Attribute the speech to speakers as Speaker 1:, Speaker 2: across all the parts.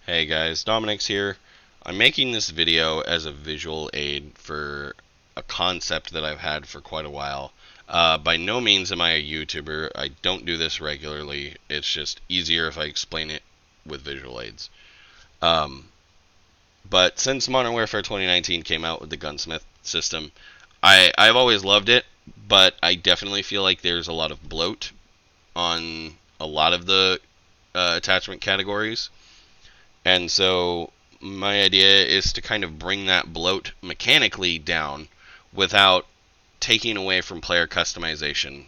Speaker 1: Hey guys, Dominic's here. I'm making this video as a visual aid for a concept that I've had for quite a while. By no means am I a YouTuber. I don't do this regularly. It's just easier if I explain it with visual aids. Um, but since Modern Warfare 2019 came out with the gunsmith system, I've always loved it, but I definitely feel like there's a lot of bloat on a lot of the attachment categories. And so my idea is to kind of bring that bloat mechanically down without taking away from player customization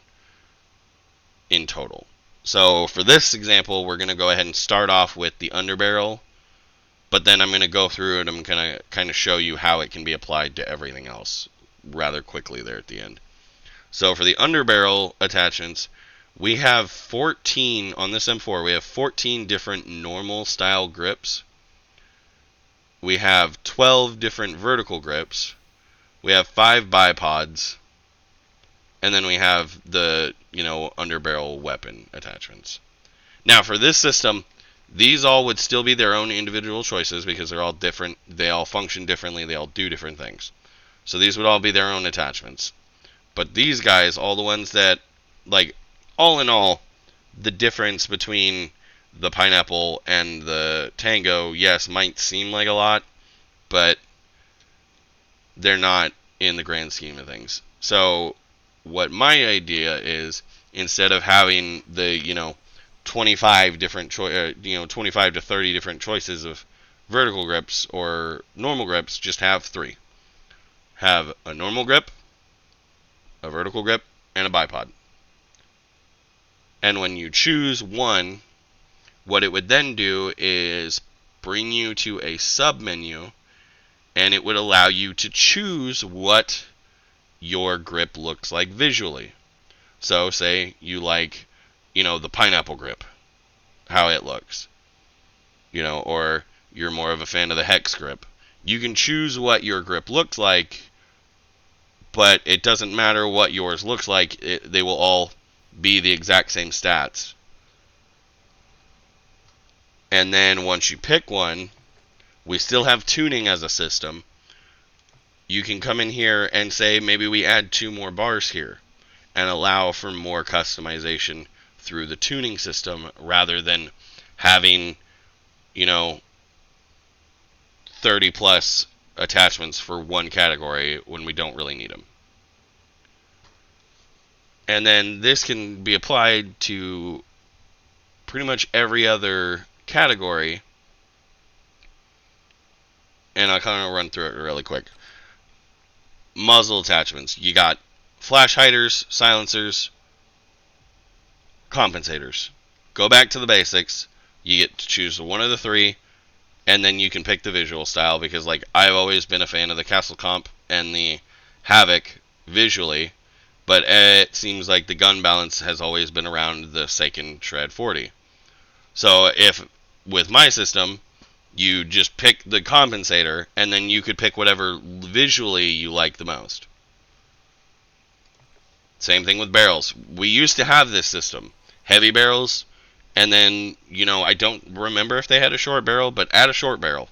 Speaker 1: in total. So for this example, we're going to go ahead and start off with the underbarrel, but then I'm going to go through and I'm going to kind of show you how it can be applied to everything else rather quickly there at the end. So for the underbarrel attachments, we have 14 on this M4. We have 14 different normal style grips. We have 12 different vertical grips. We have 5 bipods. And then we have the, underbarrel weapon attachments. Now for this system, these all would still be their own individual choices because they're all different. They all function differently. They all do different things. So these would all be their own attachments. But these guys, all the ones that, all in all, the difference between the pineapple and the tango, yes, might seem like a lot, but they're not in the grand scheme of things. So what my idea is, instead of having the 25 different 25 to 30 different choices of vertical grips or normal grips, just have 3. Have a normal grip, a vertical grip, and a bipod. And when you choose one, what it would then do is bring you to a sub-menu, and it would allow you to choose what your grip looks like visually. So say you like, the pineapple grip, how it looks, or you're more of a fan of the hex grip. You can choose what your grip looks like, but it doesn't matter what yours looks like. They will all be the exact same stats. And then once you pick one, we still have tuning as a system. You can come in here and say maybe we add 2 more bars here and allow for more customization through the tuning system rather than having 30 plus attachments for one category when we don't really need them. And then this can be applied to pretty much every other category. And I'll kind of run through it really quick. Muzzle attachments. You got flash hiders, silencers, compensators. Go back to the basics. You get to choose one of the 3, and then you can pick the visual style because, I've always been a fan of the Castle Comp and the Havoc visually, but it seems like the gun balance has always been around the Seiken Shred 40. So if, with my system, you just pick the compensator, and then you could pick whatever visually you like the most. Same thing with barrels. We used to have this system. Heavy barrels, and then, I don't remember if they had a short barrel, but add a short barrel.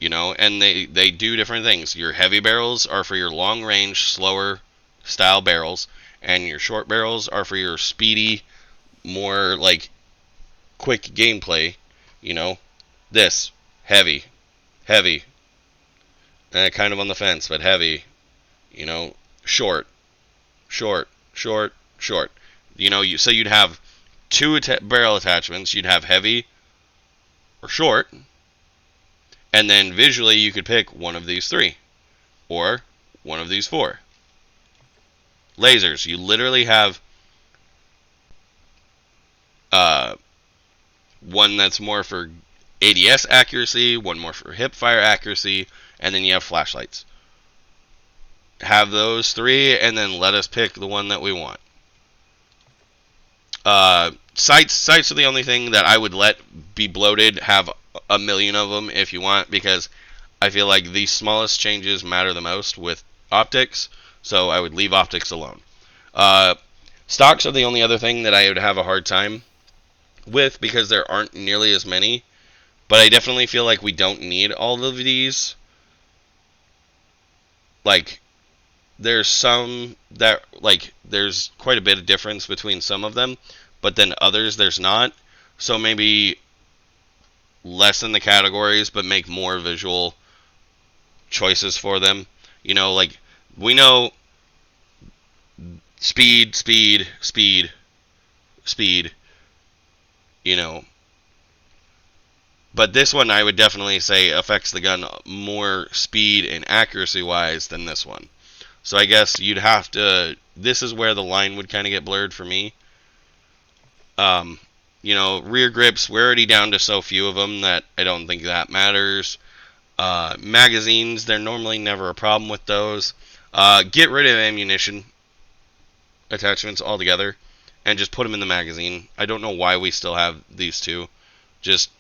Speaker 1: And they do different things. Your heavy barrels are for your long range, slower style barrels, and your short barrels are for your speedy, more quick gameplay. This heavy, kind of on the fence, but heavy. Short. So you'd have 2 barrel attachments. You'd have heavy or short, and then visually you could pick one of these 3 or one of these 4. Lasers. You literally have one that's more for ADS accuracy, one more for hip fire accuracy, and then you have flashlights. Have those 3, and then let us pick the one that we want. Sights are the only thing that I would let be bloated. Have a million of them if you want, because I feel like the smallest changes matter the most with optics, so I would leave optics alone. Stocks are the only other thing that I would have a hard time with because there aren't nearly as many. But I definitely feel like we don't need all of these. Like, there's some that, like, there's quite a bit of difference between some of them, but then others there's not. So maybe lessen the categories, but make more visual choices for them. You know, like, we know speed, speed, speed, speed, you know. But this one I would definitely say affects the gun more speed and accuracy wise than this one. So I guess you'd have to. This is where the line would kind of get blurred for me. Um, rear grips, we're already down to so few of them that I don't think that matters. Magazines, they're normally never a problem with those. Get rid of ammunition attachments altogether and just put them in the magazine. I don't know why we still have these two. Just,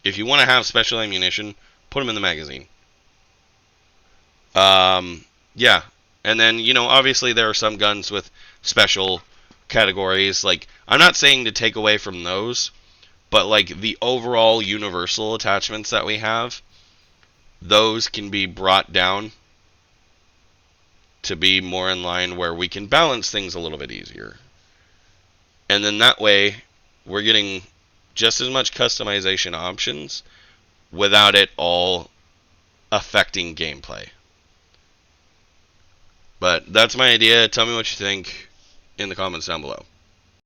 Speaker 1: if you want to have special ammunition, put them in the magazine. Yeah. And then, obviously there are some guns with special categories. Like, I'm not saying to take away from those, but like the overall universal attachments that we have, those can be brought down to be more in line where we can balance things a little bit easier. And then that way, we're getting just as much customization options without it all affecting gameplay. But that's my idea. Tell me what you think in the comments down below.